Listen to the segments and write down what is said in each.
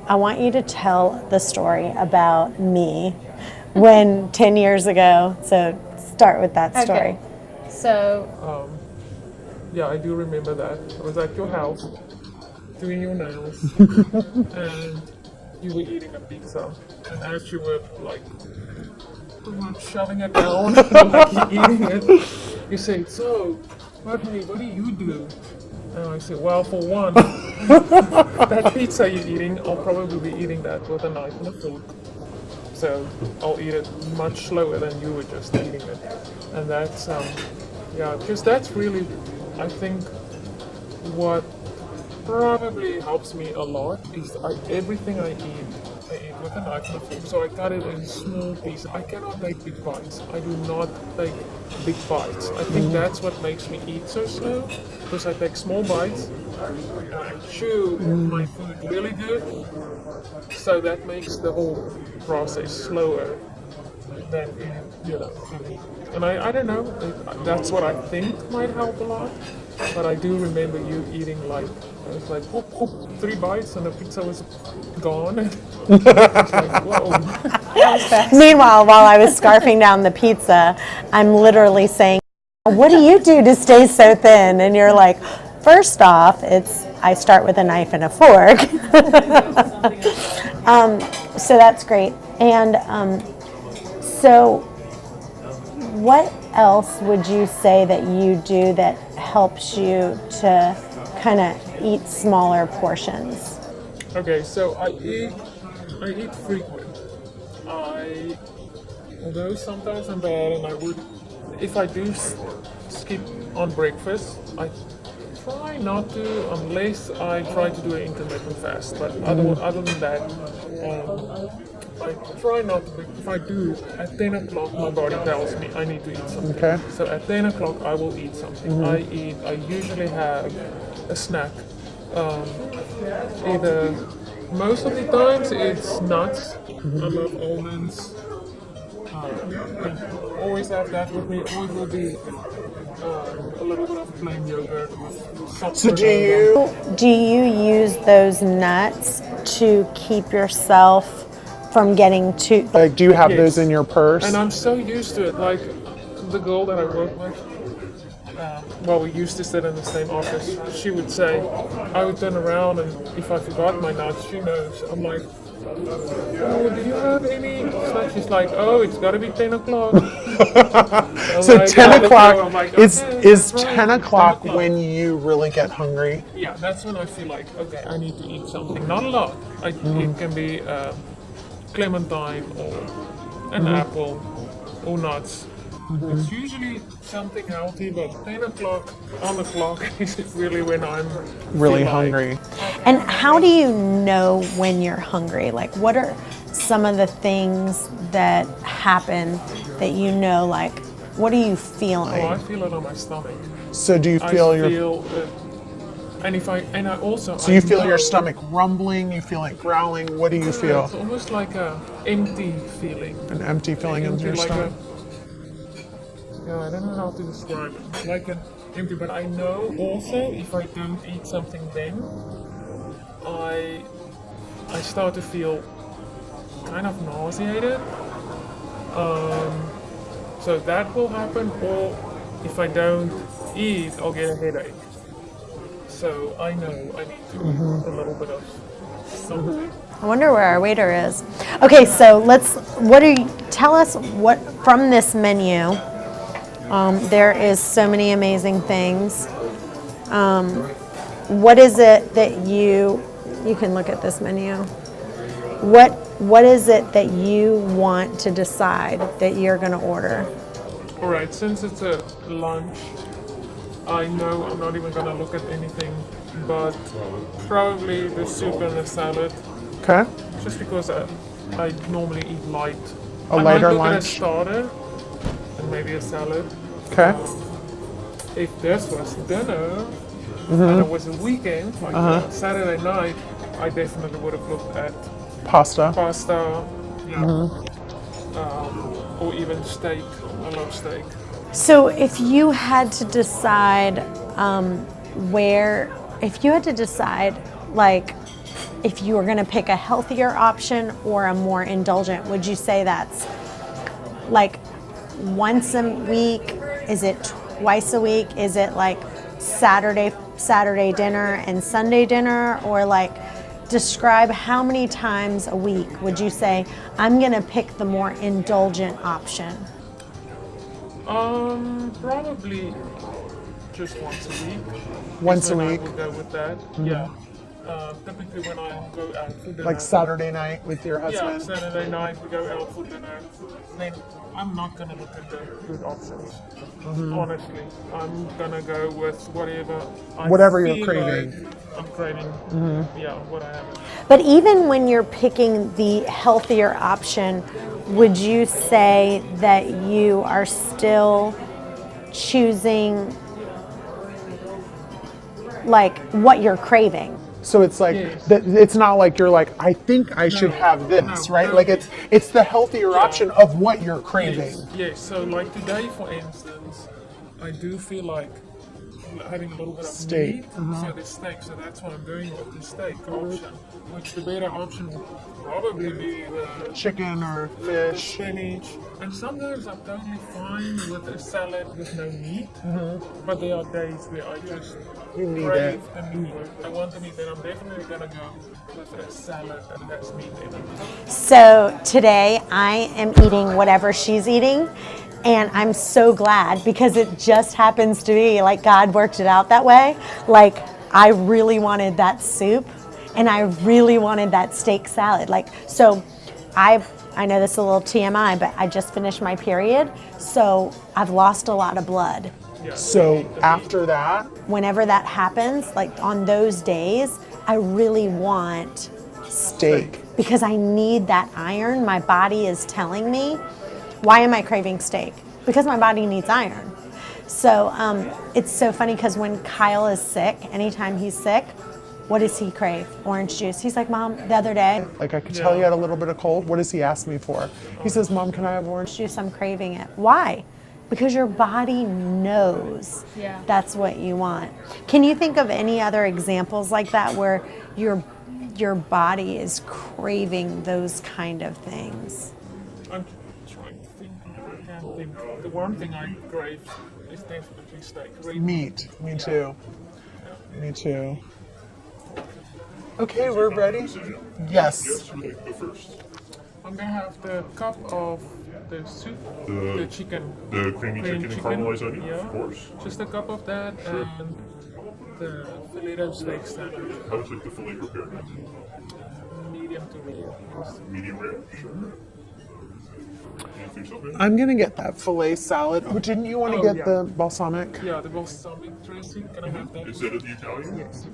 I want you to tell the story about me when 10 years ago. So start with that story. Okay. So, Yeah, I do remember that. I was at your house doing your nails, and you were eating a pizza. And as you were like pretty much shoving it down, like you're eating it, you said, "So, what do you do?" And I said, "Well, for one, that pizza you're eating, I'll probably be eating that with a knife and a fork. So I'll eat it much slower than you were just eating it." And that's yeah, because that's really, I think, what probably helps me a lot is everything I eat with a knife and a fork. So I cut it in small pieces. I cannot take big bites. I do not take big bites. I think that's what makes me eat so slow, because I take small bites and I chew my food really good. So that makes the whole process slower than, you know. And I don't know, that's what I think might help a lot. But I do remember you eating like, it was like, whoop, whoop, 3 bites and the pizza was gone. It's like, whoa. Meanwhile, while I was scarfing down the pizza, I'm literally saying, "What do you do to stay so thin?" And you're like, "First off, I start with a knife and a fork." So that's great. And so what else would you say that you do that helps you to kind of eat smaller portions? Okay, so I eat frequent. Although sometimes I'm bad and I would, if I do skip on breakfast, I try not to unless I try to do an intermittent fast. But other than that, I try not to. If I do, at 10 o'clock my body tells me I need to eat something. Okay. So at 10 o'clock I will eat something. I usually have a snack. Either, most of the times it's nuts. I love almonds. Always have that with me. Or it will be a little bit of plain yogurt with salt. So Do you use those nuts to keep yourself from getting too... do you have Yes. those in your purse? And I'm so used to it. Like the girl that I work with, well, we used to sit in the same office. She would say, I would turn around and if I forgot my nuts, she knows. I'm like, "Oh, do you have any snacks?" She's like, "Oh, it's got to be 10 o'clock. So like, 10 "Yeah, o'clock, I'm like, is "Okay, is that's right, 10 it's o'clock when you really get hungry? Yeah, that's when I feel like, okay, I need to eat something. Not a lot. It can be clementine or an apple or nuts. It's usually something healthy, but 10 o'clock on the clock is really when I'm Really feel like- hungry? And how do you know when you're hungry? Like, what are some of the things that happen that you know, like, what are you feeling? Oh, I feel it on my stomach. So do you I feel your feel it. And I also. so you feel your stomach rumbling, you feel it growling, what do you feel? It's almost like a empty feeling. An empty feeling in your like stomach? Yeah, I don't know how to describe it. Like an empty, but I know also if I don't eat something then, I start to feel kind of nauseated. So that will happen, or if I don't eat, I'll get a headache. So I know I need to eat a little bit of something. I wonder where our waiter is. Okay, so tell us what, from this menu, there is so many amazing things. What is it that you can look at this menu. What is it that you want to decide that you're going to order? All right, since it's a lunch, I know I'm not even going to look at anything but probably the soup and the salad, Okay. just because I normally eat light. A I lighter might look lunch. at a starter and maybe a salad. Okay. If this was dinner and it was a weekend, like Saturday night, I definitely would have looked at Pasta. pasta, or even steak. I love steak. So if you had to decide like if you were going to pick a healthier option or a more indulgent, would you say that's like once a week? Is it twice a week? Is it like Saturday dinner and Sunday dinner? Or like describe how many times a week would you say I'm going to pick the more indulgent option? Probably just once a week. Once a When week. I would go with that. Yeah. Typically when I go out for dinner. Like Saturday night with your Yeah, husband? Saturday night we go out for dinner. Then I'm not gonna look at the good options. Honestly, I'm gonna go with Whatever you're feel craving. like I'm craving. Yeah, what I have. But even when you're picking the healthier option, would you say that you are still choosing like what you're craving? So it's like, Yes. it's not like you're like, I think I should have this, No, right? no. Like it's the healthier option of what you're craving. Yes. So like today, for instance, I do feel like having a little bit of Steak. meat. So the steak. So that's what I'm doing with the steak option. Which the better option would probably be the Chicken or fish. spinach. And sometimes I'm totally fine with a salad with no meat. But there are days where I just You need crave it. the meat. I want the meat. Then I'm definitely gonna go with a salad that has meat in it. So today I am eating whatever she's eating, and I'm so glad because it just happens to be like God worked it out that way. Like I really wanted that soup and I really wanted that steak salad. Like so I know this is a little TMI, but I just finished my period, so I've lost a lot of blood. So after that, Whenever that happens, like on those days, I really want steak. because I need that iron. My body is telling me, why am I craving steak? Because my body needs iron. So it's so funny because when Kyle is sick, anytime he's sick, what does he crave? Orange juice. He's like, Mom, the other day, Like I could tell you had a little bit of cold. What does he ask me for? He says, Mom, can I have orange? juice, I'm craving it. Why? Because your body knows that's what you want. Can you think of any other examples like that where your body is craving those kind of things? I'm trying to think. I can't think. The one thing I crave is definitely steak. Meat. Me too. Me too. Okay, we're ready? Yes. The first. I'm gonna have the cup of the soup, the chicken. The creamy chicken and caramelized onion, yeah. of course. Just a cup of that and the filet steak salad, How is like the filet prepared? medium to rare. Medium rare? Sure. Anything so bad? I'm gonna get that filet salad. Oh, didn't you want to Oh, get yeah. the balsamic? Yeah, the balsamic dressing. Can I have that? Instead of the Italian? Yes.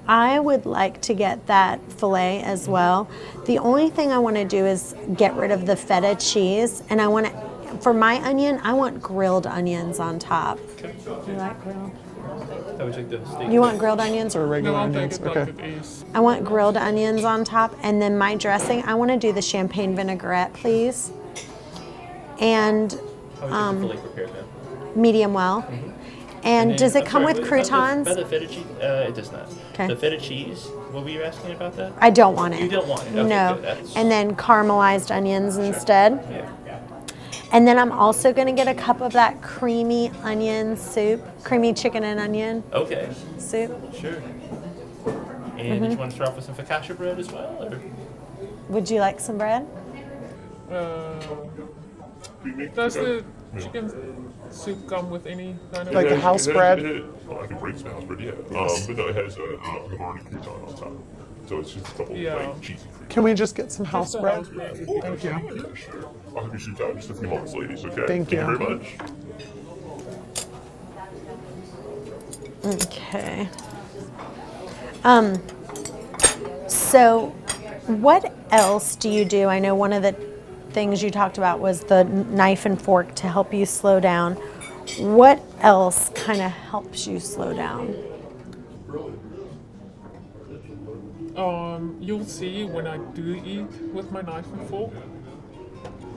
I would like to get that filet as well. The only thing I want to do is get rid of the feta cheese, and I want to, for my onion, I want grilled onions on top. Do you like grilled? I would take the steak. You want grilled onions? Or regular No, I'll take onions? it like Okay. it is. I want grilled onions on top, and then my dressing, I want to do the champagne vinaigrette, please. And I would take the filet prepared then. medium well. And then- does it I'm come sorry, with about croutons? The feta cheese? It does not. Okay. The feta cheese, what were you asking about that? I don't want it. You don't want it? Okay, No. good. That's- And then caramelized onions instead. Yeah. And then I'm also going to get a cup of that creamy onion soup, creamy chicken and onion Okay, soup. sure. And Mm-hmm. did you want to start off with some focaccia bread as well? Or? Would you like some bread? Does the chicken soup come with any kind of Like a house bread? I can break some house bread, yeah. But no, it has a Havarti crouton on top. So it's just a couple Yeah. like cheesy cream. Can we just get some house Just a bread? house bread. Thank you. Yeah, sure. I'll have your soup out in just a few moments, ladies, okay? Thank you. Thank you very much. Okay. So what else do you do? I know one of the things you talked about was the knife and fork to help you slow down. What else kind of helps you slow down? You'll see when I do eat with my knife and fork,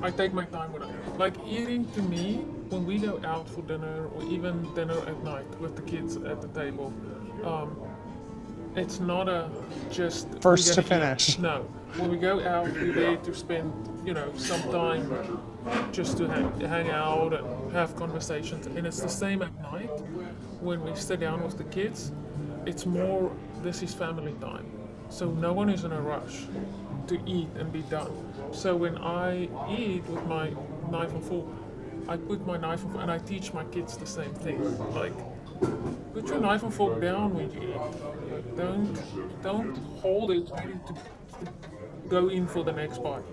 I take my time with it. Like eating to me, when we go out for dinner or even dinner at night with the kids at the table, it's not a just First we're to gonna finish. No, when we go out, we're there to spend some time just to hang out and have conversations. And it's the same at night when we sit down with the kids. It's more this is family time, so no one is in a rush to eat and be done. So when I eat with my knife and fork, I put my knife and fork, and I teach my kids the same thing. Like, put your knife and fork down when you eat. Don't hold it ready to go in for the next bite.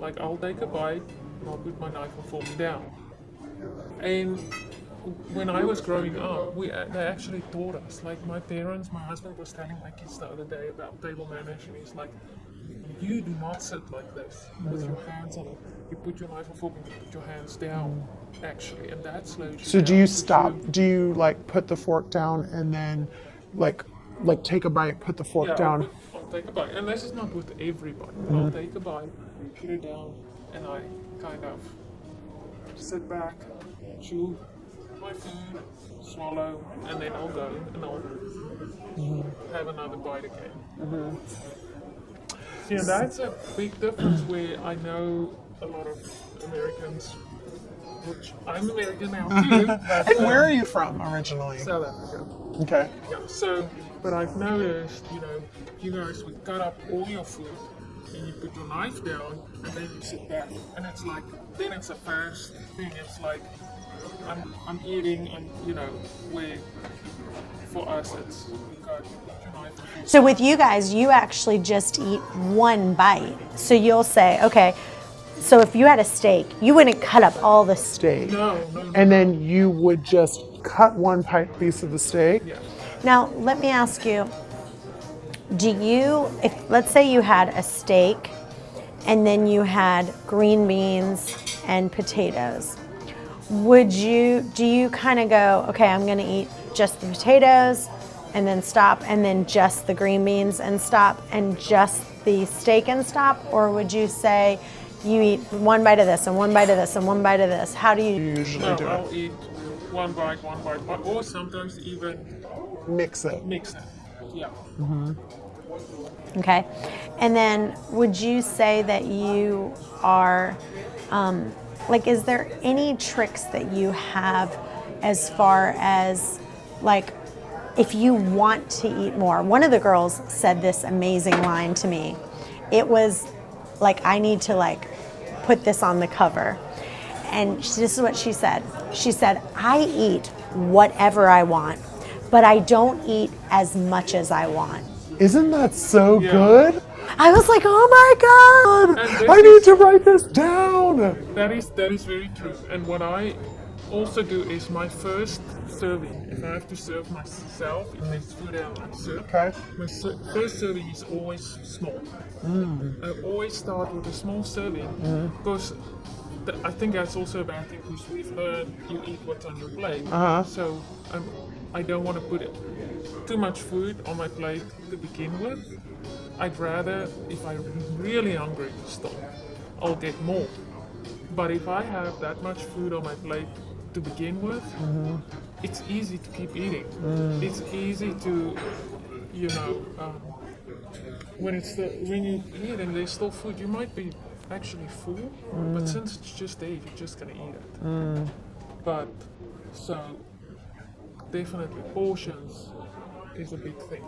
Like, I'll take a bite and I'll put my knife and fork down. And when I was growing up, they actually taught us. Like, my husband was telling my kids the other day about table manners, and he's like, you do not sit like this with your hands on it. You put your knife and fork and you put your hands down, actually, and that slows you So down. do you stop? Do you like put the fork down and then like take a bite, put the fork down? I'll take a bite, and this is not with every bite. I'll take a bite, put it down, and I kind of sit back, chew my food, swallow, and then I'll go and I'll have another bite again. Yeah, that's a big difference where I know a lot of Americans, which I'm American now too, but And where are you from originally? South Africa. Okay. Yeah, so, but I've noticed, you guys would cut up all your food and you put your knife down and then you sit back. And it's like, then it's a fast thing. It's like, I'm eating and, where for us it's, you got your knife and fork. So with you guys, you actually just eat one bite. So you'll say, okay, so if you had a steak, you wouldn't cut up all the steak. Steak. No. And then you would just cut one piece of the steak. Yeah. Now, let me ask you, if let's say you had a steak and then you had green beans and potatoes, do you kind of go, okay, I'm going to eat just the potatoes and then stop, and then just the green beans and stop, and just the steak and stop? Or would you say you eat one bite of this and one bite of this and one bite of this? How do you Usually do I'll it. eat one bite, or sometimes even Mix it. mix it. Yeah. Okay. And then would you say that you are, is there any tricks that you have as far as, like, if you want to eat more? One of the girls said this amazing line to me. It was like, I need to, put this on the cover. And this is what she said. She said, I eat whatever I want, but I don't eat as much as I want. Isn't that so Yeah. good? I was like, oh my God. And this I need to write this down. That is very true. And what I also do is my first serving, if I have to serve myself, if there's food out I serve, Okay. my first serving is always small. I always start with a small serving because I think that's also a bad thing, because we've learned you eat what's on your plate. So I don't want to put too much food on my plate to begin with. I'd rather, if I'm really hungry to stop, I'll get more. But if I have that much food on my plate to begin with, it's easy to keep eating. It's easy to, when you eat and there's still food, you might be actually full, but since it's just there, you're just gonna eat it. But so definitely portions is a big thing.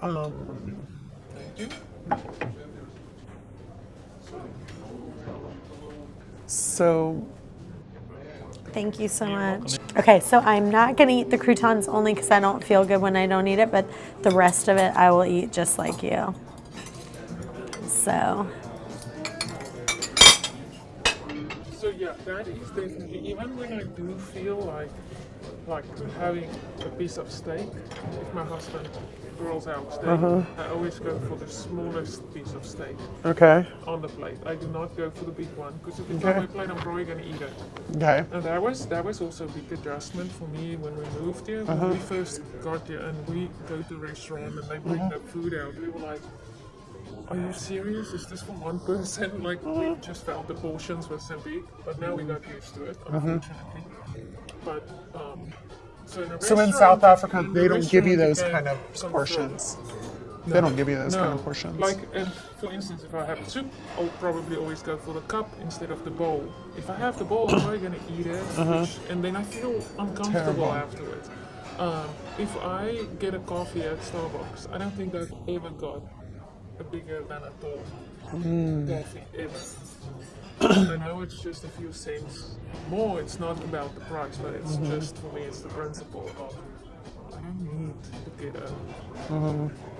Thank you. So Thank you so much. Okay, so I'm not gonna eat the croutons only because I don't feel good when I don't eat it, but the rest of it I will eat just like you. So, So yeah, that is definitely, even when I do feel like having a piece of steak, if my husband rolls out steak, I always go for the smallest piece of steak okay. on the plate. I do not go for the big one, because if it's on my plate, I'm probably gonna eat it. Okay. And that was also a big adjustment for me when we moved here. When we first got here and we go to a restaurant and they bring the food out, we were like, are you serious? Is this for one person? Like, we just felt the portions were so big, but now we got used to it, unfortunately. But So in, a So in restaurant, South Africa, in they the don't give you restaurant, those can kind of come portions. through. They don't give you those No, kind of portions. like for instance, if I have soup, I'll probably always go for the cup instead of the bowl. If I have the bowl, I'm probably gonna eat it, and then I feel uncomfortable Terrible. afterwards. If I get a coffee at Starbucks, I don't think I've ever got a bigger than a tall coffee ever. I know it's just a few cents more. It's not about the price, but it's just for me. It's the principle of I don't need to get a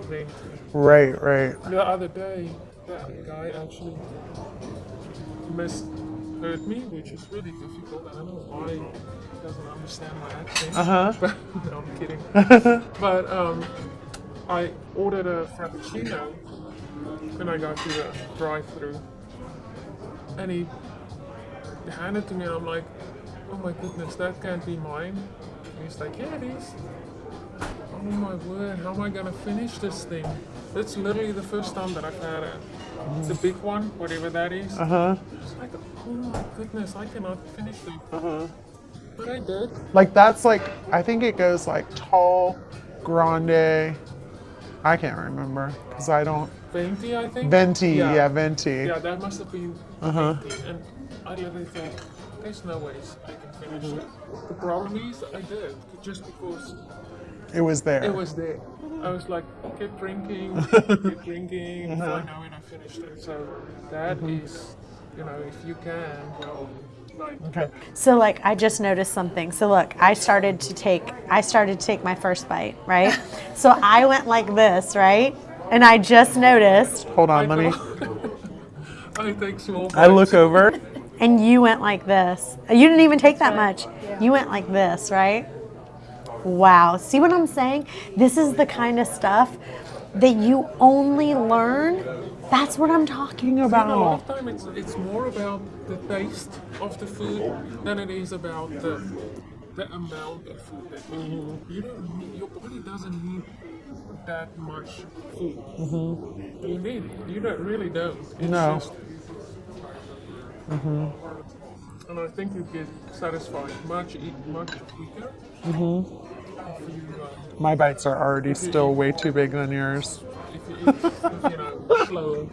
venti. Right. The other day, that guy actually misheard me, which is really difficult. I don't know why he doesn't understand my accent. But, no, I'm kidding. But I ordered a frappuccino when I got to the drive-thru, and he handed it to me, and I'm like, "Oh my goodness, that can't be mine." And he's like, "Yeah, it is." Oh my word, how am I gonna finish this thing? That's literally the first time that I've had the big one, whatever that is. It's like, oh my goodness, I cannot finish it. But I did. Like that's like I think it goes like tall, grande. I can't remember because I don't. Venti, I think. Venti, yeah, venti. Yeah, that must have been venti. And I literally thought, there's no ways I can finish it. The problem is, I did, just because It was there. it was there. I was like, kept drinking, before I know it, I finished it. So that is, if you can, well, like, Okay. So like I just noticed something. So look, I started to take my first bite, right? So I went like this, right? And I just noticed, Hold on, let me. I take small I look bites. over. and you went like this. You didn't even take that much. You went like this, right? Wow. See what I'm saying? This is the kind of stuff that you only learn. That's what I'm talking And a lot about. of time it's more about the taste of the food than it is about the amount of food that you eat. You don't need, your body doesn't need that much food. You don't really don't. It's No. just, and I think you get satisfied much quicker. If you My bites are already still way too big than yours. if you eat slower.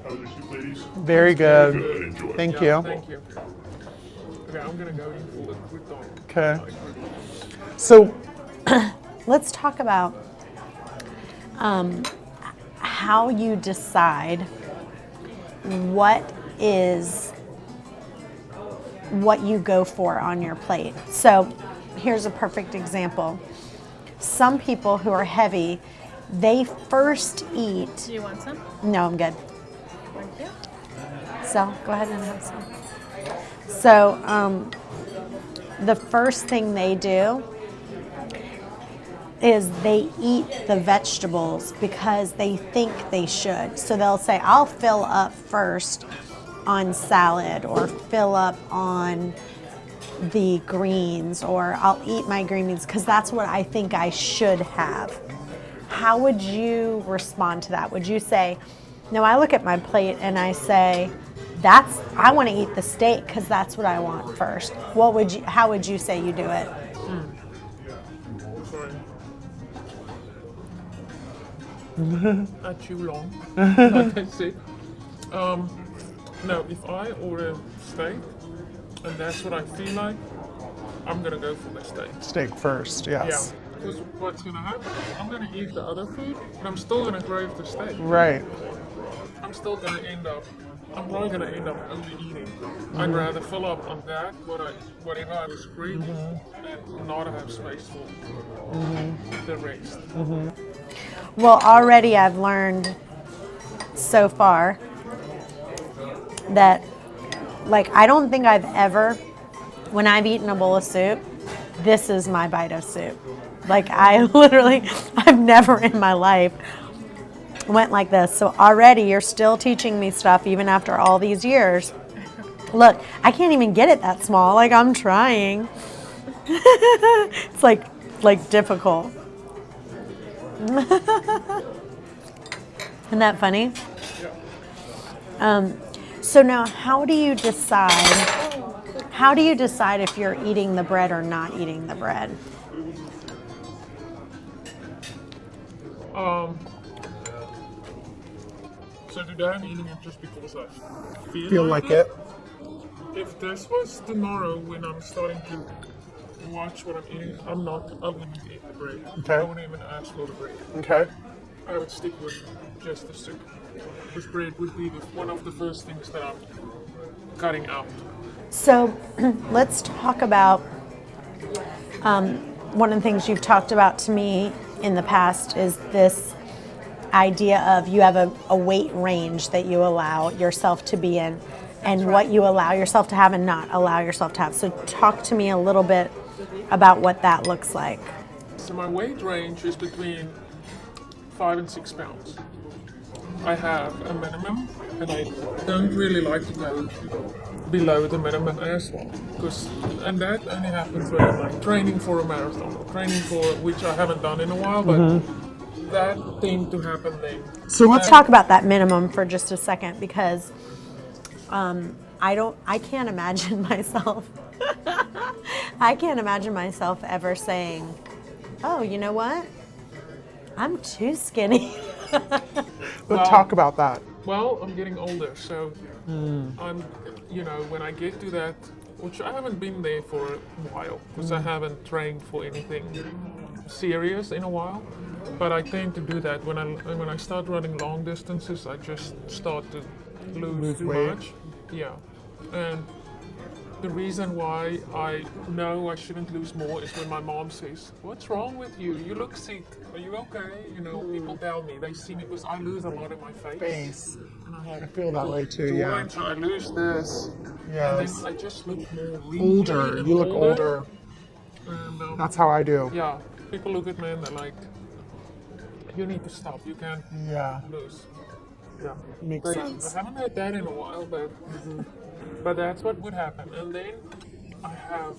How was your soup, ladies? Very good. Good, enjoy. Thank Yeah, you. thank you. Okay, I'm gonna go in for the crouton. Okay. So Let's talk about how you decide what you go for on your plate. So here's a perfect example. Some people who are heavy, they first eat. Do you want some? No, I'm good. Thank you. So go ahead and have some. So the first thing they do is they eat the vegetables because they think they should. So they'll say, I'll fill up first on salad or fill up on the greens, or I'll eat my green beans because that's what I think I should have. How would you respond to that? Would you say, no, I look at my plate and I say, I want to eat the steak because that's what I want first. How would you say you do it? Sorry. Not too long. Like I said. No, if I order steak and that's what I feel like, I'm gonna go for the steak. steak first, yes. Yeah. Because what's gonna happen is I'm gonna eat the other food, but I'm still gonna crave the steak. Right. I'm probably gonna end up overeating. I'd rather fill up on that, whatever I was craving, and not have space for the rest. Well, already I've learned so far that, like, I don't think I've ever, when I've eaten a bowl of soup, this is my bite of soup. Like, I've never in my life went like this. So already you're still teaching me stuff even after all these years. Look, I can't even get it that small. Like, I'm trying. It's like difficult. Isn't that funny? So now how do you decide How do you decide if you're eating the bread or not eating the bread? So today I'm eating it just because I Feel like it? If this was tomorrow when I'm starting to watch what I'm eating, I wouldn't eat the bread. Okay. I wouldn't even ask for the bread. Okay. I would stick with just the soup. Because bread would be one of the first things that I'm cutting out. So let's talk about one of the things you've talked about to me in the past is this idea of you have a weight range that you allow yourself to be in and what you allow yourself to have and not allow yourself to have. So talk to me a little bit about what that looks like. So my weight range is between 5 and 6 pounds. I have a minimum, and I don't really like to go below the minimum as well. And that only happens when I'm like training for a marathon, or training for which I haven't done in a while, but that tends to happen then. So Let's talk about that minimum for just a second because I can't imagine myself. I can't imagine myself ever saying, "Oh, you know what? I'm too skinny." But talk about that. Well, I'm getting older, so I'm, when I get to that, which I haven't been there for a while, because I haven't trained for anything serious in a while. But I tend to do that when I start running long distances. I just start to lose too weight. much. Yeah, and the reason why I know I shouldn't lose more is when my mom says, "What's wrong with you? You look sick. Are you okay?" People tell me, they see me because I lose a lot in my face. And I feel that way too, yeah. Once I lose this, Yes. and then I just look more wrinkly Older. and You look older. And, That's how I do. yeah, people look at me and they're like, "You need to stop. You can't Yeah. lose." Yeah, Makes sense. I haven't had that in a while, but that's what would happen. And then I have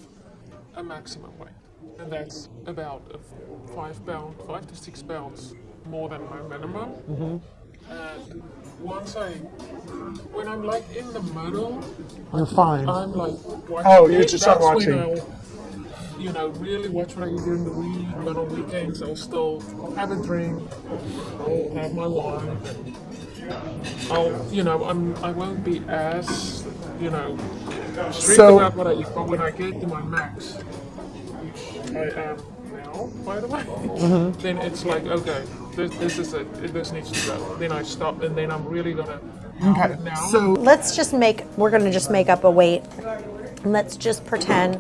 a maximum weight, and that's about 5 to 6 pounds more than my minimum. And when I'm like in the middle, You're fine. I'm like watching. Oh, you just start That's when watching. I'll, really watch what I eat during the week. But on weekends, I'll still have a drink. I'll have my wine. I won't be as, strict So- about what I eat. But when I get to my max, which I am now, by the way, then it's like, okay, this is it. This needs to go. Then I stop, and then I'm really gonna. Okay. Now, So We're going to just make up a weight. Let's just pretend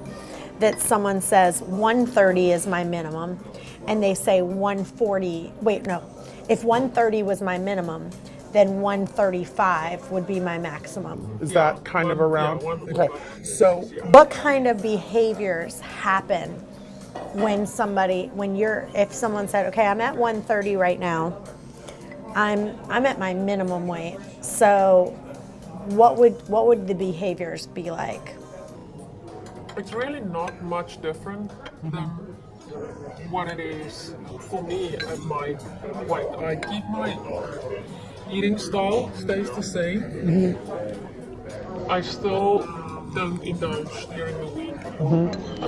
that someone says 130 is my minimum and they say 140. Wait, no. If 130 was my minimum, then 135 would be my maximum. is that kind of around? yeah, Okay. So What kind of behaviors happen when if someone said, "Okay, I'm at 130 right now. I'm at my minimum weight." So what would the behaviors be like? it's really not much different than what it is for me at my weight. I keep my eating style stays the same. I still don't indulge during the week.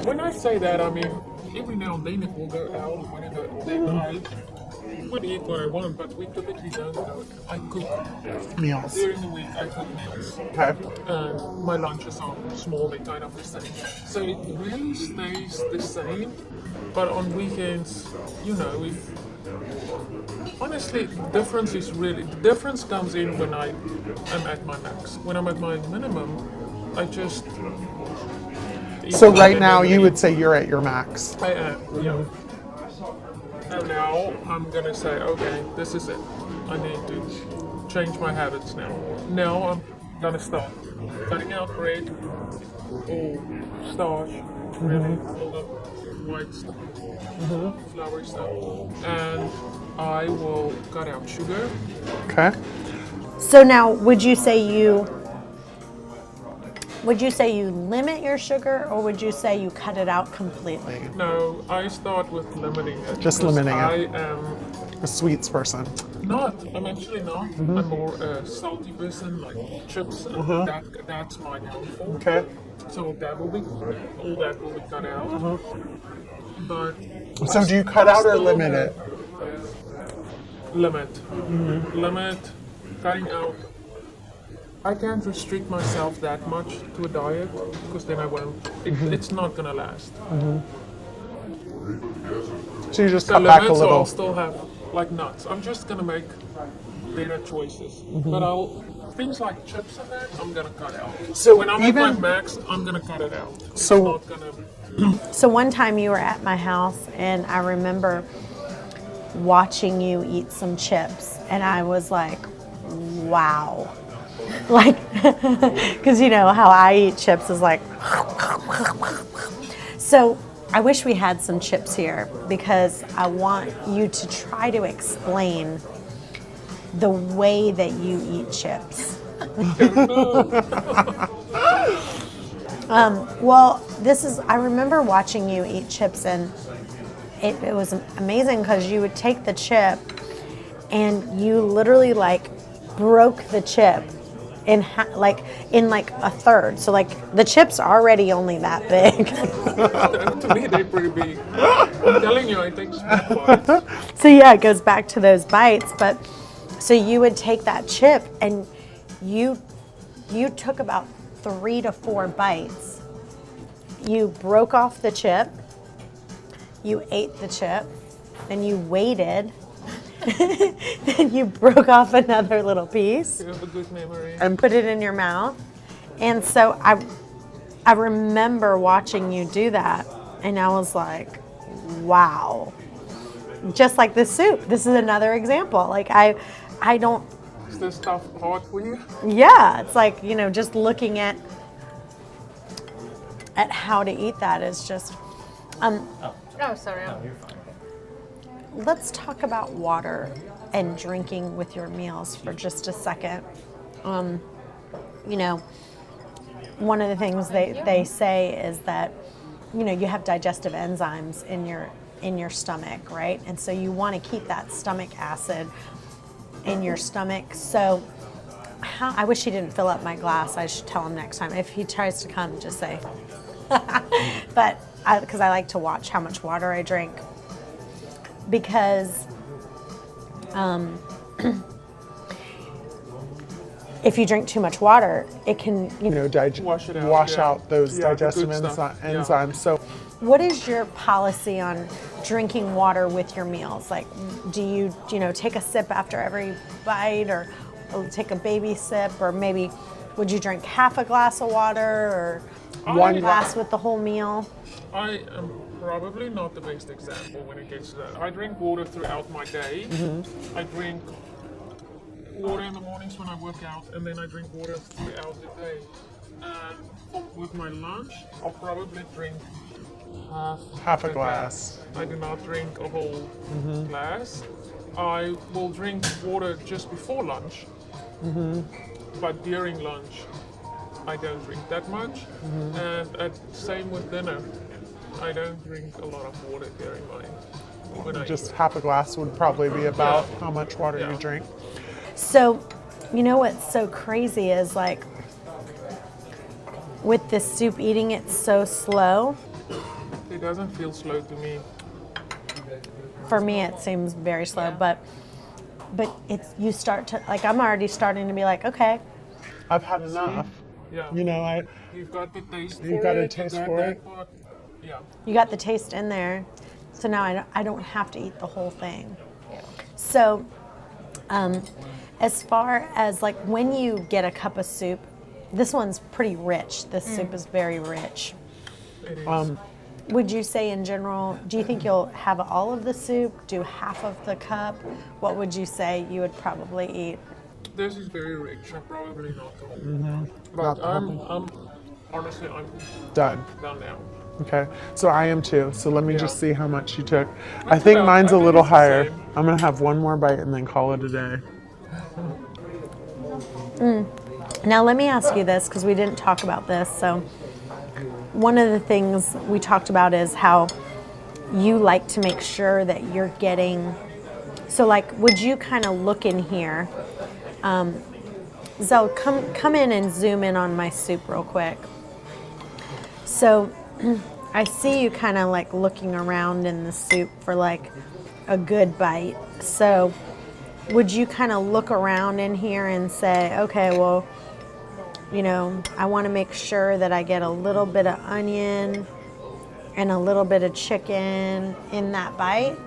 When I say that, I mean every now and then it will go out or whatever. Then I would eat what I want, but we typically don't go. I cook meals. during the week. I cook meals. Okay. And my lunches are small, they kind of the same. So it really stays the same, but on weekends, honestly, the difference comes in when I am at my max. When I'm at my minimum, I just... So right now you would say you're at your max. I am, yeah. And now I'm gonna say, okay, this is it. I need to change my habits now. Now I'm gonna start cutting out bread, all starch, really, all the white stuff, flour stuff, and I will cut out sugar. Okay. So now, would you say you limit your sugar, or would you say you cut it out completely? No, I start with limiting it. Just because limiting it. I am A sweets person. not. I'm actually not. I'm more a salty person, like chips. And that's my downfall. Okay. So that will be all that will be cut out. But So do you cut out or still limit have- it? Limit, cutting out. I can't restrict myself that much to a diet because then I won't. It's not gonna last. So you just The cut back a limits, I'll little. still have like nuts. I'm just gonna make better choices. But things like chips and that, I'm gonna cut out. So when I'm at my even- max, I'm gonna cut it out. So- it's not gonna. So one time you were at my house, and I remember watching you eat some chips, and I was like, wow. Like, because you know how I eat chips is like. So I wish we had some chips here because I want you to try to explain the way that you eat chips. Well, I remember watching you eat chips, and it was amazing because you would take the chip and you literally like broke the chip in like a third. So like the chip's already only that big. To me, they're pretty big. I'm telling you, I take small bites. So yeah, it goes back to those bites. But so you would take that chip and you took about 3 to 4 bites. You broke off the chip. You ate the chip. Then you waited. Then you broke off another little piece. You have a good memory. And put it in your mouth. And so I remember watching you do that, and I was like, wow. Just like this soup. This is another example. Like I don't, Is this stuff hard for you? yeah, it's like, you know, just looking at how to eat that is just, Oh, sorry. You're fine. let's talk about water and drinking with your meals for just a second. You know, one of the things they say is that, you know, you have digestive enzymes in your stomach, right? And so you want to keep that stomach acid in your stomach. So I wish he didn't fill up my glass. I should tell him next time. If he tries to come, just say. But because I like to watch how much water I drink. Because if you drink too much water, it can, you know. Wash it out, wash yeah. out those Yeah, the digestive good stuff, yeah. enzymes. So What is your policy on drinking water with your meals? Like, do you take a sip after every bite, or take a baby sip, or maybe would you drink half a glass of water, or one glass with the whole meal? I am probably not the best example when it gets to that. I drink water throughout my day. I drink water in the mornings when I work out, and then I drink water throughout the day. And with my lunch, I'll probably drink half a glass. I do not drink a whole glass. I will drink water just before lunch, but during lunch, I don't drink that much. And same with dinner. I don't drink a lot of water during when I Just eat. half a glass would probably be about how much water Yeah. you drink. So, you know what's so crazy is like with this soup, eating it so slow. It doesn't feel slow to me. For me, it seems very slow, but you start to, like, I'm already starting to be like, okay, I've had enough. Yeah. You know, You've got the taste You've for got a it. taste you got for that it. part. Yeah. you got the taste in there, so now I don't have to eat the whole thing. So, as far as like when you get a cup of soup, this one's pretty rich. This soup is very rich. It is. Would you say in general, do you think you'll have all of the soup, do half of the cup? What would you say you would probably eat? This is very rich. I'm probably not the whole. Not But the I'm honestly I'm done. done now. Okay, so I am too. So let me Yeah. just see how much you took. I think about- mine's I a think little it's the higher. same. I'm gonna have one more bite and then call it a day. Now let me ask you this, because we didn't talk about this. So one of the things we talked about is how you like to make sure that you're getting, so like, would you kind of look in here? Zell, come in and zoom in on my soup real quick. So I see you kind of like looking around in the soup for like a good bite. So would you kind of look around in here and say, okay, well, you know, I want to make sure that I get a little bit of onion and a little bit of chicken in that bite?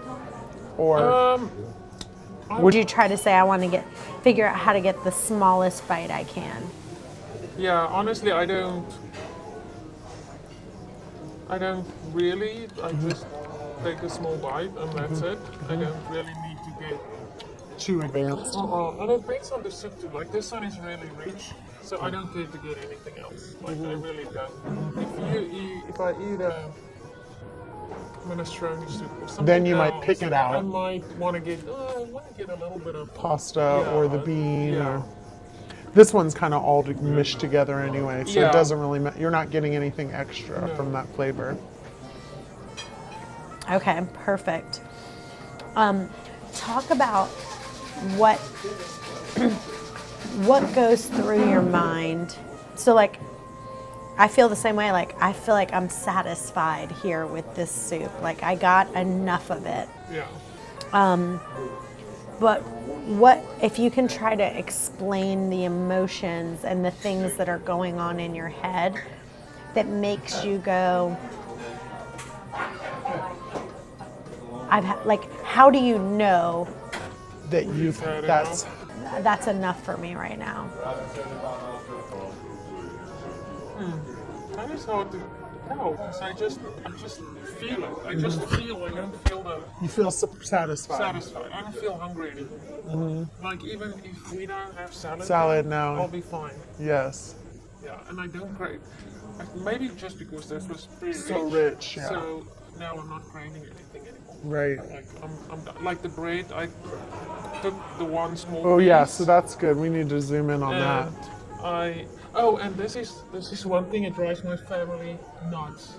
Or Would you try to say, I want to figure out how to get the smallest bite I can? Yeah, honestly, I don't really. I just take a small bite and that's it. I don't really need to get. too advanced? And it depends on the soup too. Like this one is really rich, so I don't care to get anything else. Like I really don't. If I eat a minestrone soup or something, Then you might else, pick it out. I might want to get. I want to get a little bit of Pasta or the bean. Yeah. Or, this one's kind of all mished together anyway, so Yeah. it doesn't really you're not getting anything extra from that flavor. Okay, perfect. Talk about what what goes through your mind. So like, I feel the same way. Like I feel like I'm satisfied here with this soup. Like I got enough of it. Yeah. But what if you can try to explain the emotions and the things that are going on in your head that makes you go, like, how do you know That that's enough for me right now? That is hard to tell because I just feel it. I just feel. I don't feel the you feel satisfied. satisfied. I don't feel hungry anymore. Like even if we don't have Salad now. I'll be fine. Yes. Yeah, and I don't crave. Maybe just because this was pretty So rich, yeah. So now I'm not craving anything anymore. Right. Like I'm done. Like the bread, I took the one small. Oh yeah, piece so that's good. We need to zoom in on that. and and this is one thing. It drives my family nuts.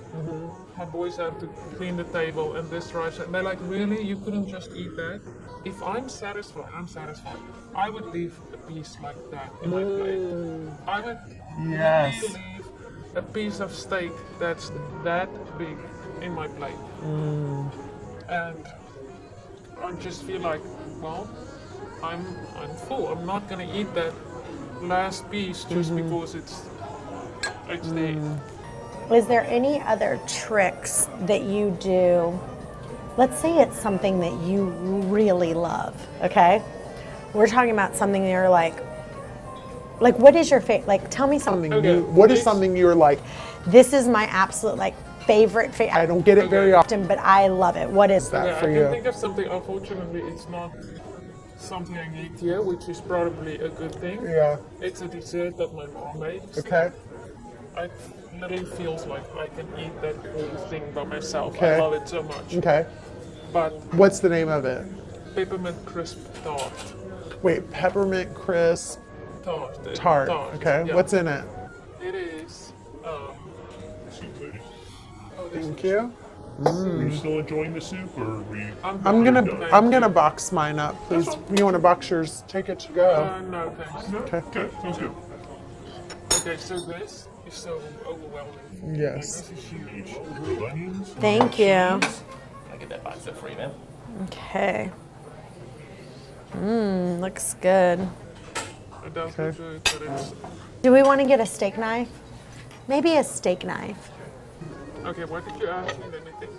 My boys have to clean the table, and this drives. And they're like, really? You couldn't just eat that? If I'm satisfied, I'm satisfied. I would leave a piece like that in my plate. I would Yes. really leave a piece of steak that's that big in my plate. And I just feel like, well, I'm full. I'm not gonna eat that last piece just because it's there. Is there any other tricks that you do? Let's say it's something that you really love, okay? We're talking about something that you're like what is your favorite? Like, tell me something. Okay. What is something you're like, This is my absolute favorite. I don't get it very often. but I love it. What is that? That Yeah, for I you? can think of something. Unfortunately, it's not something I eat here, which is probably a good thing. Yeah. It's a dessert that my mom makes. Okay. I literally feels like I can eat that whole thing by myself. Okay. I love it so much. Okay. But What's the name of it? peppermint crisp tart. Wait, peppermint crisp Tart. tart. Okay. Yeah. What's in it? It is. Thank you. Are you still enjoying the soup, or are we? I'm gonna box mine up, please. You want to box yours? Take it to go. No, thanks. Okay. Okay, sounds good. Okay, so this is so overwhelming. Yes. This is huge. Grilled onions. Thank you. I get that box up for you, man. Okay. Looks good. It does look good, but it's Do we want to get a steak knife? Maybe a steak knife. okay. What did you ask me? Let me think.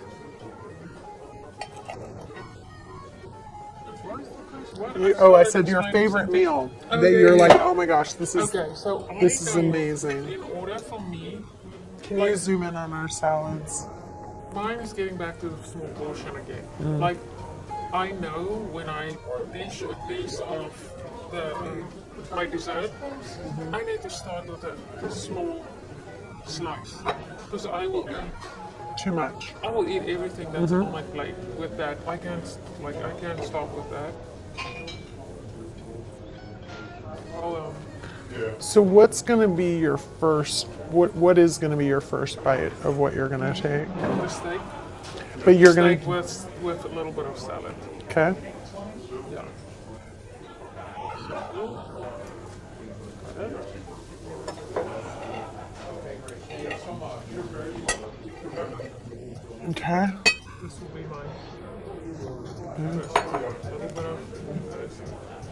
Oh, I said your favorite meal that you're like, oh my gosh, this is. Okay, so This is I know amazing. In order for me, Can you zoom in on our salads? mine is getting back to the small portion again. Like, I know when I dish a piece of my dessert, I need to start with a small slice because I will Too much. eat everything that's on my plate with that. I can't stop with that. I'll, So what's gonna be your first? What is gonna be your first bite of what you're gonna take? the steak. But you're Steak gonna. with a little bit of salad. Okay. Yeah. Okay. This will be mine.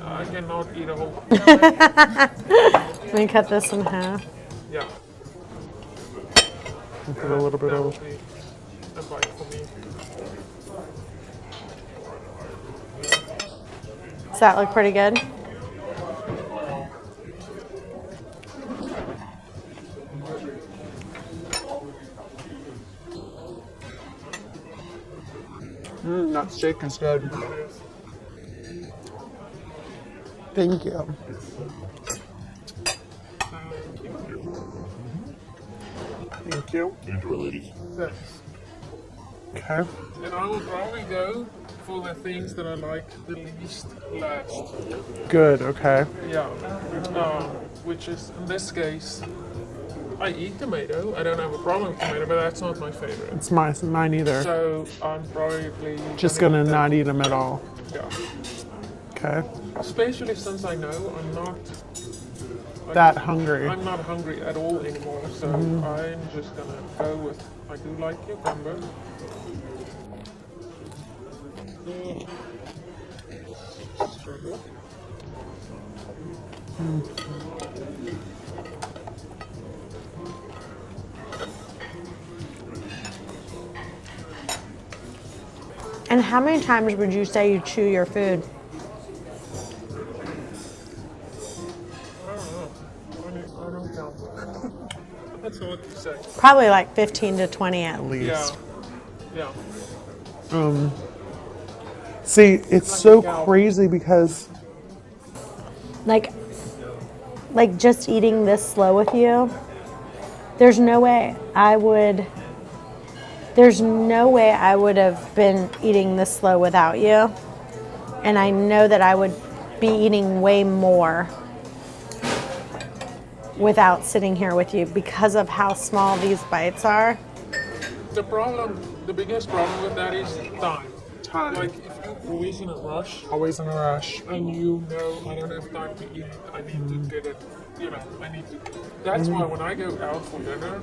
I cannot eat a whole. Let me cut this in half. Yeah. Put a little bit That will of. be a bite for me. Does that look pretty good? That steak is good. Thank you. Thank you. Enjoy, ladies. Thanks. Okay. And I will probably go for the things that I like the least last. Good. Okay. Yeah. Which is, in this case, I eat tomato. I don't have a problem with tomato, but that's not my favorite. It's mine either. So I'm probably Just gonna eat that. not eat them at all. Yeah. Okay. Especially since I know I'm not That hungry. I'm not hungry at all anymore. So I'm just gonna go with. I do like cucumber. And how many times would you say you chew your food? I don't count. That's what you say. Probably like 15 to 20 at least. Yeah. Yeah. See, it's like so a cow. crazy because Like just eating this slow with you, there's no way I would have been eating this slow without you. And I know that I would be eating way more without sitting here with you because of how small these bites are. The biggest problem with that is time. Time. Like if you're always in a rush always in a rush. and you know I don't have time to eat, I need to get it, I need to. That's why when I go out for dinner,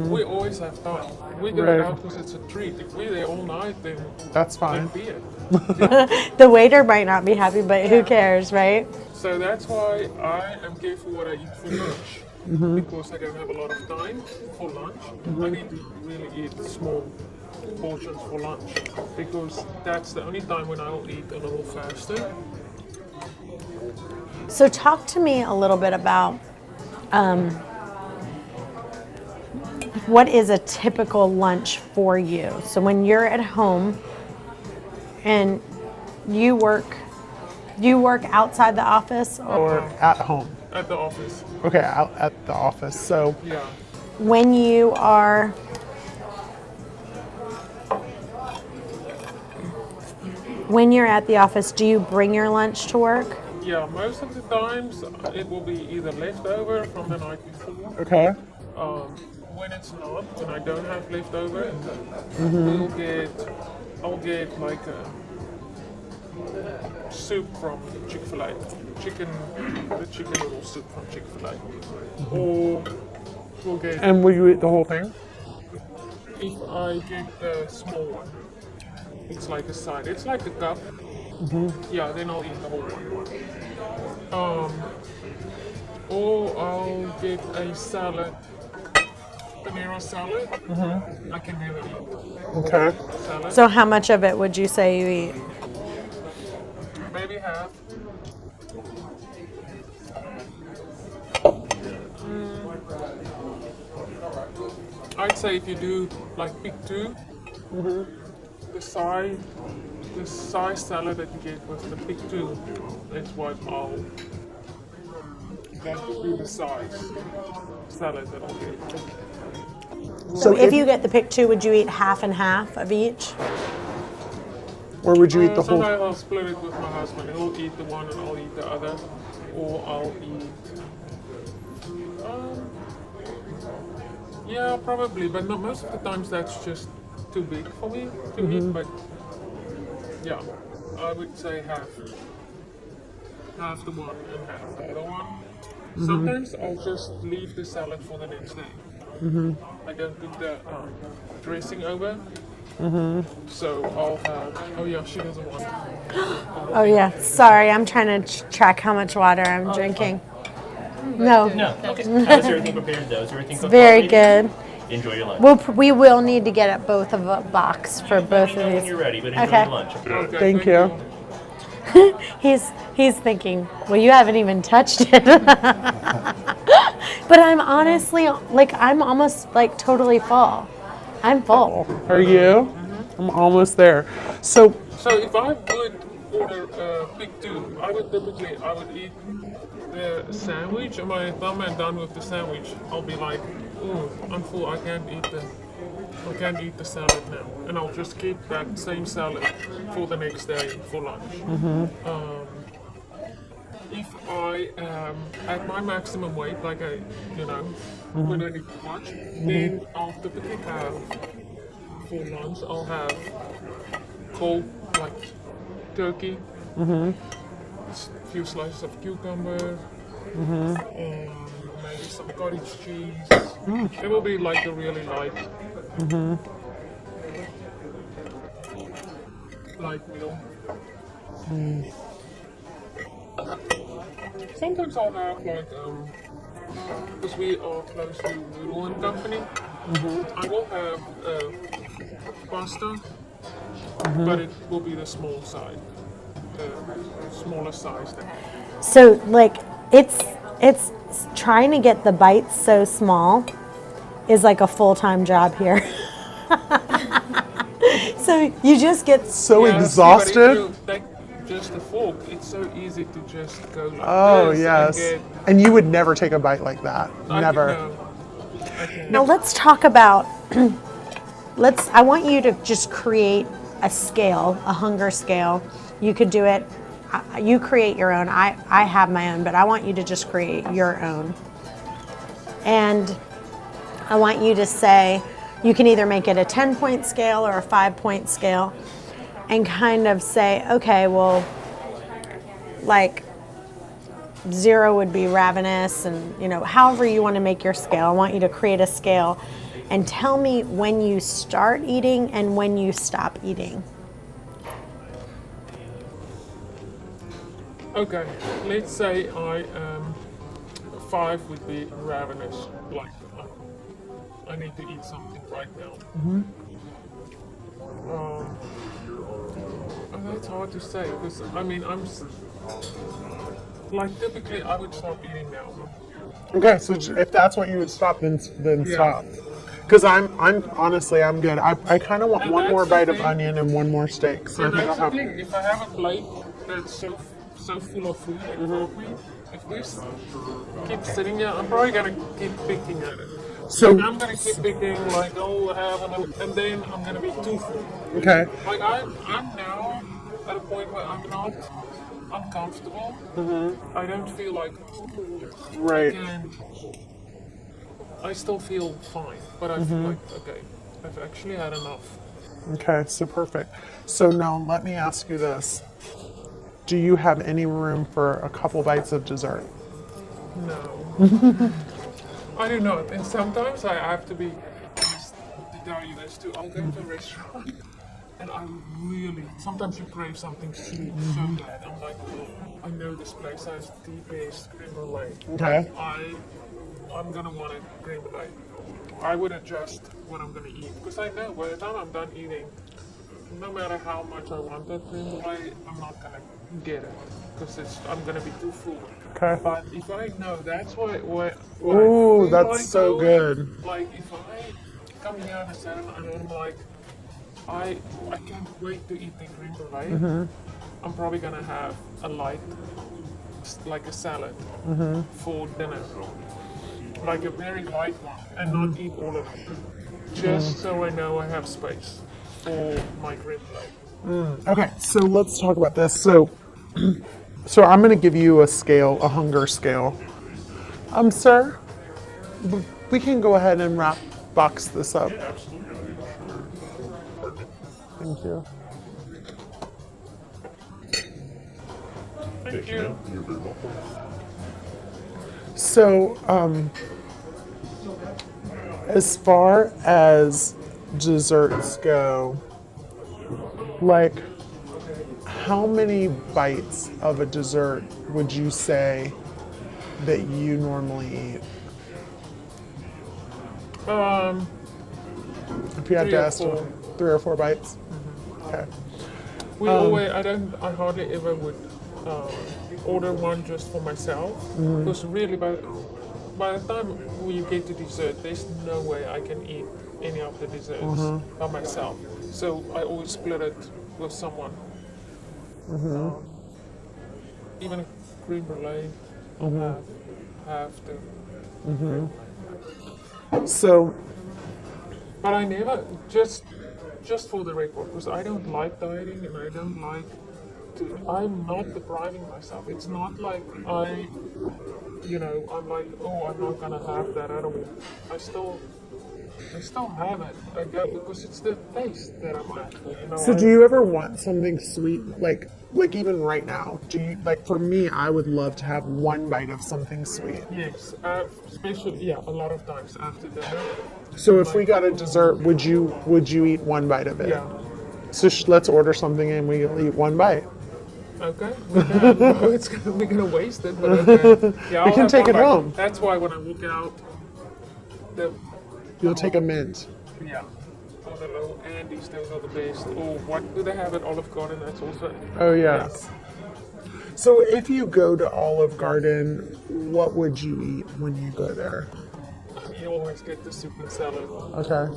we always have time. We go Right. out because it's a treat. If we're there all night, then That's fine. be it. The waiter might not be happy, but who cares, right? So that's why I am careful what I eat for lunch. Because I don't have a lot of time for lunch. I need to really eat small portions for lunch. Because that's the only time when I will eat a little faster. So talk to me a little bit about what is a typical lunch for you? So when you're at home and you work outside the office or Or at home. At the office. Okay, out at the office. So Yeah. when you are when you're at the office, do you bring your lunch to work? Yeah, most of the times it will be either leftover from the night before. okay. When it's not, when I don't have leftover, I'll get like a soup from Chick-fil-A. The chicken noodle soup from Chick-fil-A. Or we'll get, And will you eat the whole thing? if I get the small one, it's like a side, it's like a cup. Yeah, then I'll eat the whole one. Or I'll get a salad, Panera salad. I can never eat Okay. salad. So how much of it would you say you eat? Maybe half. I'd say if you do like pick two, the side salad that you get with the pick two, that's what that would be the size salad that I'll get. So if you get the pick two, would you eat half and half of each? Or would you eat the whole? Sometimes I'll split it with my husband. He'll eat the one and I'll eat the other. Or I'll eat. Yeah, probably. But not most of the times that's just too big for me to eat. But yeah, I would say half. Half the one and half the other one. Sometimes I'll just leave the salad for the next day. I don't put the dressing over. So I'll have. Oh yeah, she doesn't want. Oh yeah. Sorry, I'm trying to track how much water I'm drinking. No, No. Okay. How's everything prepared though? Is everything cooked very already? good. Enjoy your lunch. We will need to get at both of a box for both Let me know of when these. you're ready, but enjoy Okay. your lunch. Okay, Thank you. He's thinking, well, you haven't even touched it. But I'm honestly like I'm almost like totally full. I'm full. Are you? I'm almost there. So, So if I would order a big two, I would eat the sandwich, and by the time I'm done with the sandwich, I'll be like, oh, I'm full. I can't eat the salad now, and I'll just keep that same salad for the next day for lunch. If I am at my maximum weight, like when I eat much, then I'll typically have for lunch. I'll have cold like turkey, a few slices of cucumber, maybe some cottage cheese. It will be like a really light meal. Sometimes I'll have because we are close to Noodle and Company, I will have pasta, but it will be the small side, the smaller size. So like it's trying to get the bites so small is like a full-time job here. So you just get so Yeah, exhausted. But if you take just a fork, it's so easy to just go like Oh, this yes. and And you would never take a bite like that. get. Never. I can't. Now let's talk about I want you to just create a scale, a hunger scale. You could do it, you create your own. I have my own, but I want you to just create your own. And I want you to say, you can either make it a 10-point scale or a 5-point scale and kind of say, okay, well, like 0 would be ravenous, and however you want to make your scale. I want you to create a scale and tell me when you start eating and when you stop eating. Okay, let's say 5 would be ravenous, like I need to eat something right now. That's hard to say because typically I would stop eating now. Okay, so if that's what you would stop, then stop. Because I'm honestly I'm good. I kind of want And one that's more the bite of thing. onion and one more steak. So I And think I'll that's the have. thing, if I have a plate that's so full of food and broccoli, if this keeps sitting there, I'm probably gonna keep picking at it. So I'm gonna keep picking like, oh, I have another, and then I'm gonna be too full. okay. Like I'm now at a point where I'm not uncomfortable. I don't feel like Right. I still feel fine, but I feel like okay, I've actually had enough. Okay, so perfect. So now let me ask you this. Do you have any room for a couple bites of dessert? No. I do not. And sometimes I have to be honest to tell you this too. I'll go to a restaurant and I really sometimes you crave something sweet so bad. I'm like, oh, I know this place has the best creme brulee. Okay. I'm gonna want a creme brulee. I would adjust what I'm gonna eat because I know by the time I'm done eating, no matter how much I want that creme brulee, I'm not gonna get it because I'm gonna be too full. Okay. But if I know that's what I Ooh, feel that's like so doing, good. Like if I come here on a Saturday and I'm like, I can't wait to eat the creme brulee. I'm probably gonna have a light, like a salad, for dinner, like a very light one, and not eat all of it, just so I know I have space for my creme brulee. Okay, so let's talk about this. So I'm going to give you a scale, a hunger scale. Sir, we can go ahead and box this up. Thank you. Thank you. You're very welcome. So, As far as desserts go, like, how many bites of a dessert would you say that you normally eat? If you had to Three or ask, four. 3 or 4 bites? Okay. I hardly ever would order one just for myself. Because really, by the time you get to dessert, there's no way I can eat any of the desserts by myself. So I always split it with someone. Even a cream brulee, have to. So, But I never just for the record, because I don't like dieting and I don't like to. I'm not depriving myself. It's not like I'm like, oh, I'm not gonna have that at all. I still have it. I go because it's the taste that I'm after. so do you ever want something sweet, like even right now? Do you, like, for me, I would love to have one bite of something sweet. Yes, especially a lot of times after dinner. So if we got a dessert, would you eat one bite of it? Yeah. So let's order something and we'll eat one bite. Okay. We're gonna waste it, but okay. Yeah, We can have take one it bite. home. That's why when I walk out, You'll take a mint. yeah. Oh, the little Andes, those are the best. Or what do they have at Olive Garden? That's also. Oh, yes. So if you go to Olive Garden, what would you eat when you go there? You always get the soup and salad, Okay.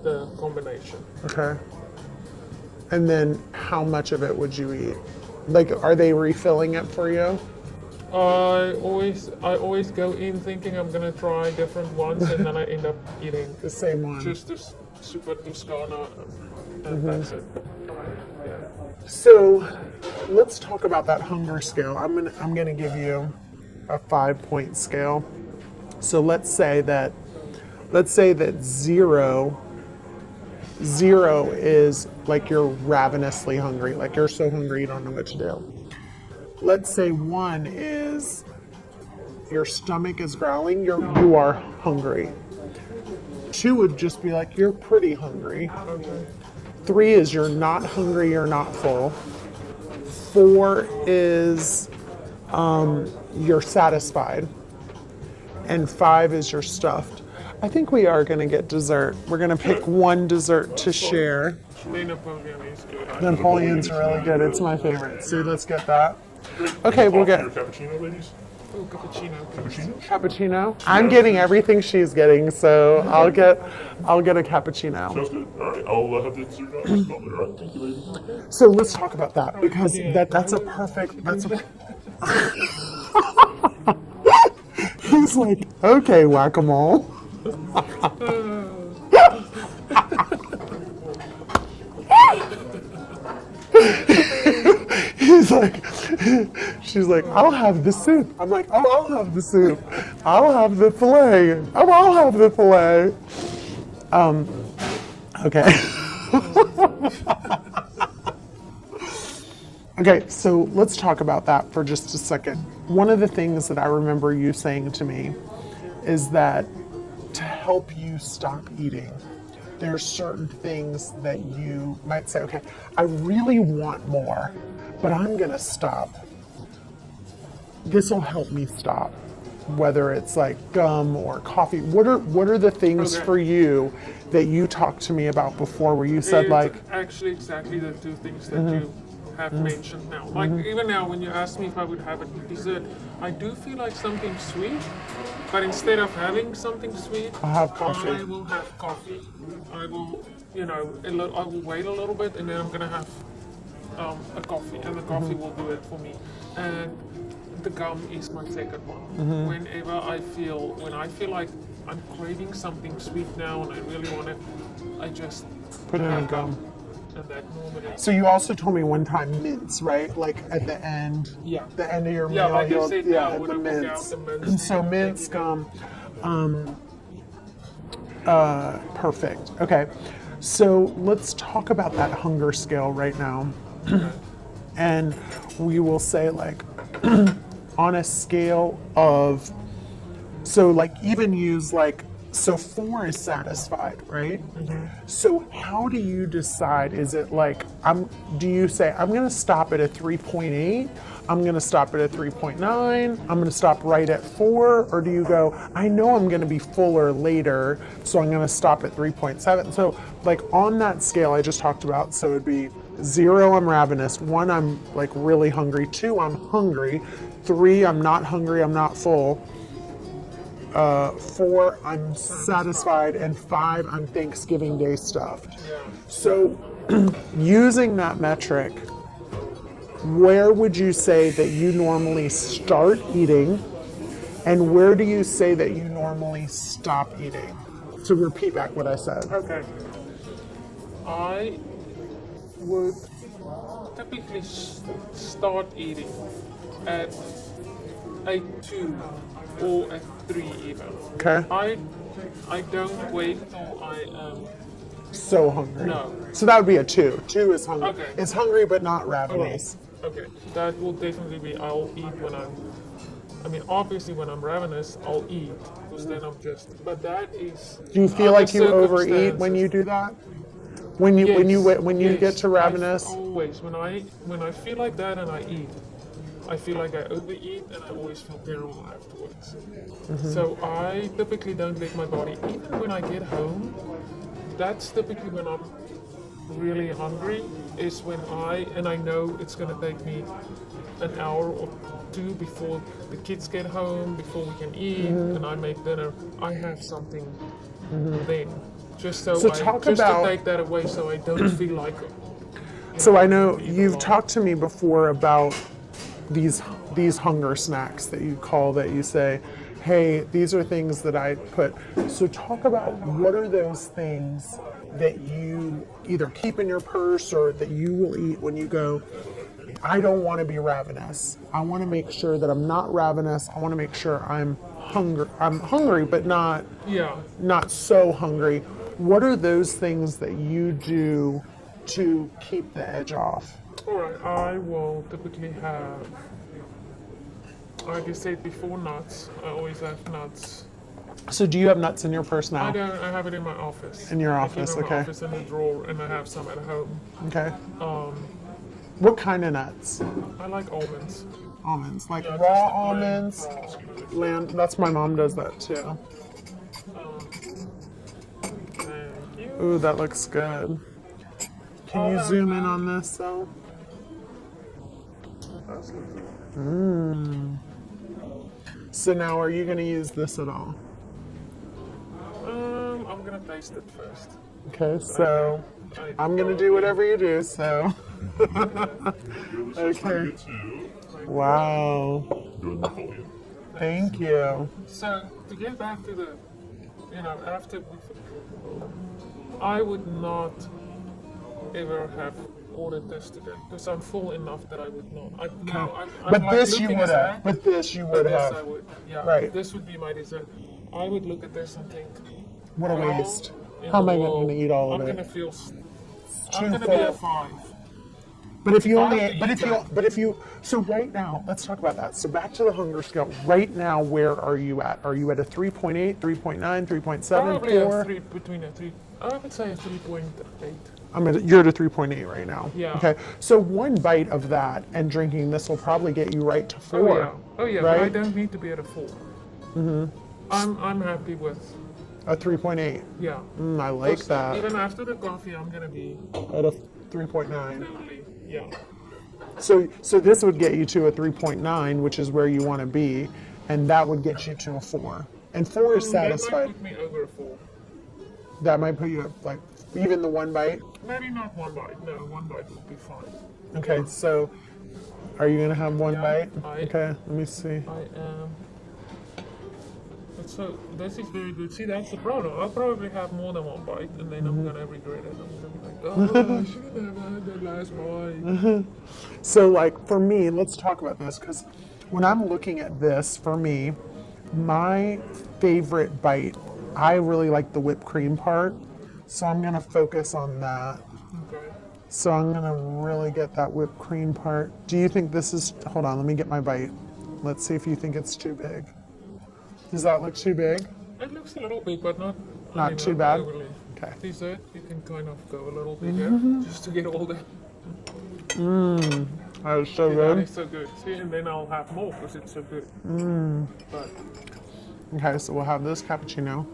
the combination. Okay. And then how much of it would you eat? Like, are they refilling it for you? I always go in thinking I'm gonna try different ones, and then I end up eating The same one. just this super Toscana, and that's it. Yeah. So let's talk about that hunger scale. I'm gonna give you a 5-point scale. So let's say that zero is like you're ravenously hungry, like you're so hungry you don't know what to do. Let's say 1 is your stomach is growling, you are hungry. 2 would just be like you're pretty hungry. 3 is you're not hungry, you're not full. 4 is you're satisfied. And 5 is you're stuffed. I think we are going to get dessert. We're going to pick one dessert to share. The Napoleon is good. Napoleon's really good. It's my favorite. So let's get that. Okay, we'll get Your cappuccino, ladies. Oh, cappuccino. cappuccino. I'm getting everything she's getting, so I'll get a cappuccino. Sounds good. All right, I'll have the dessert out this moment. All right, thank you, ladies. So let's talk about that because that's a perfect. He's like, okay, whack-a-mole. He's like, she's like, I'll have the soup. I'm like, oh, I'll have the soup. I'll have the filet. Oh, I'll have the filet. Okay. Okay, so let's talk about that for just a second. One of the things that I remember you saying to me is that to help you stop eating, there are certain things that you might say, okay, I really want more, but I'm gonna stop. This will help me stop. Whether it's like gum or coffee. What are the things for you that you talked to me about before where you said It's like actually exactly the two things that you have mentioned now. Like even now when you asked me if I would have a dessert, I do feel like something sweet, but instead of having something sweet, I'll have coffee. I will have coffee. I will, I will wait a little bit and then I'm gonna have a coffee, and the coffee will do it for me. And the gum is my second one. When I feel like I'm craving something sweet now and I really want it, I just put in a have gum. And that normally. So you also told me one time mints, right? Like at the end, Yeah. the end of your Yeah, meal, like you you'll- said yeah, now, when the I walk out, mints. the mints. And so mints, gum, perfect. Okay, so let's talk about that hunger scale right now, and we will say like on a scale of, so like even use like So 4 is satisfied, right? So how do you decide? Is it like do you say I'm going to stop at a 3.8? I'm going to stop at a 3.9. I'm going to stop right at 4, or do you go, I know I'm going to be fuller later, so I'm going to stop at 3.7. So like on that scale I just talked about, so it'd be 0, I'm ravenous. 1, I'm like really hungry. 2, I'm hungry. 3, I'm not hungry, I'm not full. 4, I'm satisfied, and 5, I'm Thanksgiving Day stuffed. So, using that metric, where would you say that you normally start eating, and where do you say that you normally stop eating? So repeat back what I said. Okay. I would typically start eating at a 2 or a 3 even. Okay. I don't wait till I am So hungry. No. So that would be a 2. 2 is hungry. Okay. It's hungry but not ravenous. Okay, that will definitely be, I'll eat when obviously when I'm ravenous, I'll eat, because then I'm just, but that is... Do you feel like you overeat circumstances. when you do that? When you Yes, get to ravenous? Always, when I feel like that and I eat, I feel like I overeat and I always feel terrible afterwards. So I typically don't let my body, even when I get home, that's typically when I'm really hungry, is when I know it's going to take me an hour or 2 before the kids get home, before we can eat, and I make dinner. I have something then, just to take that away, so I don't feel like. So I know you've talked to me before about these hunger snacks that you say, hey, these are things that I put. So talk about what are those things that you either keep in your purse or that you will eat when you go, I don't want to be ravenous. I want to make sure that I'm not ravenous. I want to make sure I'm hungry, but not so hungry. What are those things that you do to keep the edge off? All right, I will typically have, like I said before, nuts. I always have nuts. So do you have nuts in your purse now? I don't. I have it in my office. In your I office, keep it in okay. my office in the drawer, and I have some at home. Okay. What kind of nuts? I like almonds. Almonds, like Yeah, raw just almonds. Land. That's my mom does that too. Thank you. Ooh, that looks good. Can you zoom in on this though? So now, are you going to use this at all? I'm gonna taste it first. Okay, so I'm going to do whatever you do. So. Okay. Wow. Good Napoleon. Thank you. So to get back to the, I would not ever have ordered this today because I'm full enough that I would not. But like this you looking would at have. that, But this you but would this have. I would. Yeah. Right. This would be my dessert. I would look at this and think, What a well, waste. How am I going to eat all of I'm it? gonna feel. I'm Too gonna be full. at 5. But if you I only, have to but eat if you, that. but if you, so right now, let's talk about that. So back to the hunger scale. Right now, where are you at? Are you at a 3.8, 3.9, 3.7, Probably a 4? 3 between a 3. I would say a 3.8. You're at a 3.8 right now. Yeah. Okay. So one bite of that and drinking this will probably get you right to 4. Oh yeah. But I Right? don't need to be at a 4. I'm happy with A 3.8. yeah. I like Because that. Even after the coffee, I'm gonna be At a 3.9. totally yeah. So this would get you to a 3.9, which is where you want to be, and that would get you to a 4. And 4 is That might satisfied. put me over a 4. That might put you at, like, even the one bite. Maybe not one bite. No, one bite would be fine. Okay, so are you gonna have one Yeah, bite? I- Okay, let me see. I am. But so this is very good. See, that's the problem. I'll probably have more than one bite, and then I'm gonna regret it. I'm gonna be like, oh, I shouldn't have had that last bite. So, like, for me, let's talk about this, because when I'm looking at this, for me, my favorite bite, I really like the whipped cream part, so I'm gonna focus on that. Okay. So I'm gonna really get that whipped cream part. Do you think this is, hold on, let me get my bite. Let's see if you think it's too big. Does that look too big? It looks a little big, but not. Not too bad? Overly. Okay. Dessert, you can kind of go a little bigger just to get all the. That is so That good. is so good. See, and then I'll have more because it's so good. But Okay, so we'll have this cappuccino.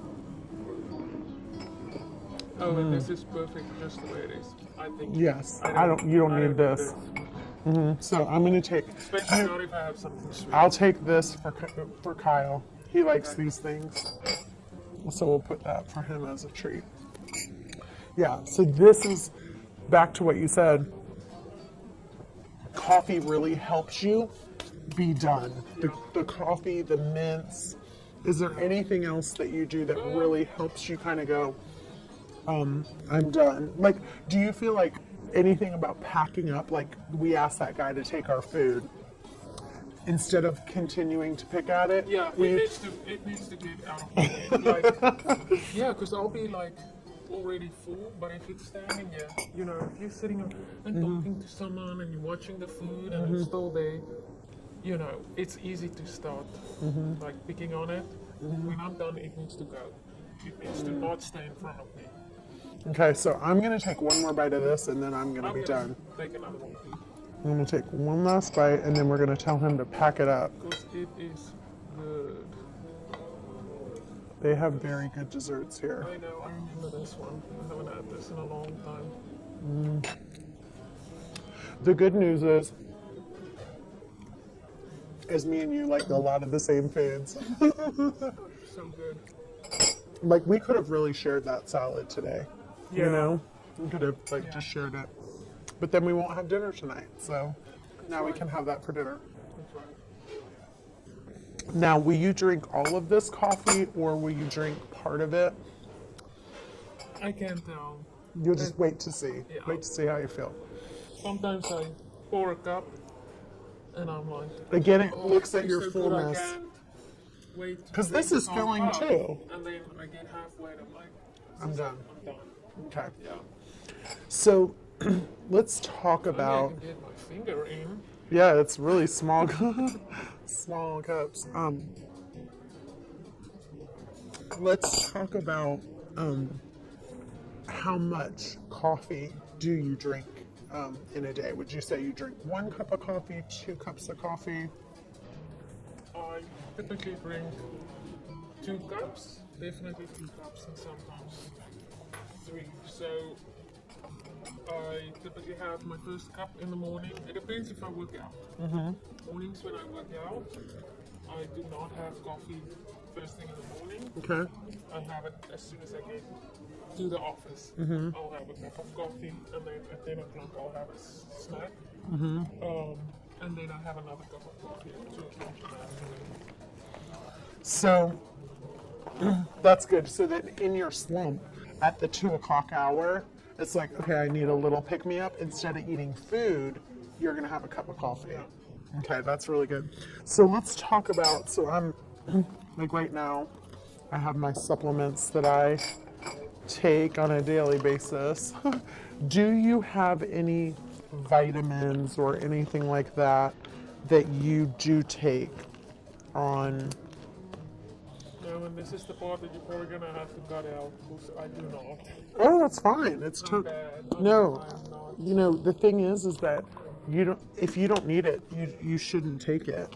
oh, and this is perfect just the way it is. I think. Yes, I don't. You don't need this. So I'm gonna take. Especially not if I have something sweet. I'll take this for Kyle. He likes these things, so we'll put that for him as a treat. Yeah. So this is back to what you said. Coffee really helps you be done. The coffee, the mints. Is there anything else that you do that really helps you kind of go, I'm done? Like, do you feel like anything about packing up? Like, we asked that guy to take our food. Instead of continuing to pick at it, Yeah, it needs to get out of here. Like, yeah, because I'll be like already full, but if it's standing here, you know, if you're sitting and talking to someone and you're watching the food and it's still there, you know, it's easy to start like picking on it. When I'm done, it needs to go. It needs to not stay in front of me. Okay, so I'm gonna take one more bite of this and then I'm gonna I'm be gonna done. take another one I'm gonna take one last bite and then we're gonna tell him to pack it up. because it is good. They have very good desserts here. I know, I remember this one. I haven't had this in a long time. The good news is me and you like a lot of the same foods. So good. Like we could have really shared that salad today. You Yeah. know? We could have like just shared it. But then we won't have dinner tonight, so now we can have that for dinner. That's right. Now, will you drink all of this coffee or will you drink part of it? I can't tell. You'll just wait to see. Yeah. Wait to see how you feel. Sometimes I pour a cup and I'm like, Again, it looks at it's your so good, I fullness. can't wait. to 'Cause drink this is the filling cup. too. And then I get halfway and I'm like, I'm done. I'm done. Okay. Yeah. So let's talk Maybe I about. can get my finger in. Yeah, it's really small, small cups. Let's talk about how much coffee do you drink in a day? Would you say you drink 1 cup of coffee, 2 cups of coffee? I typically drink 2 cups, definitely 2 cups, and sometimes 3. So I typically have my first cup in the morning. It depends if I work out. Mornings when I work out, I do not have coffee first thing in the morning. Okay. I have it as soon as I get to the office. I'll have a cup of coffee, and then at 10 o'clock I'll have a snack. And then I have another cup of coffee at 2 o'clock in the afternoon. So that's good. So that in your slump at the 2 o'clock hour, it's like, okay, I need a little pick me up. Instead of eating food, you're going to have a cup of coffee. Okay, that's really good. So let's talk about, so I'm like right now, I have my supplements that I take on a daily basis. Do you have any vitamins or anything like that that you do take on? No, and this is the part that you're probably gonna have to cut out because I do not. Oh, that's fine. It's I'm bad. no. I'm not. You know, the thing is that you don't. If you don't need it, you shouldn't take it.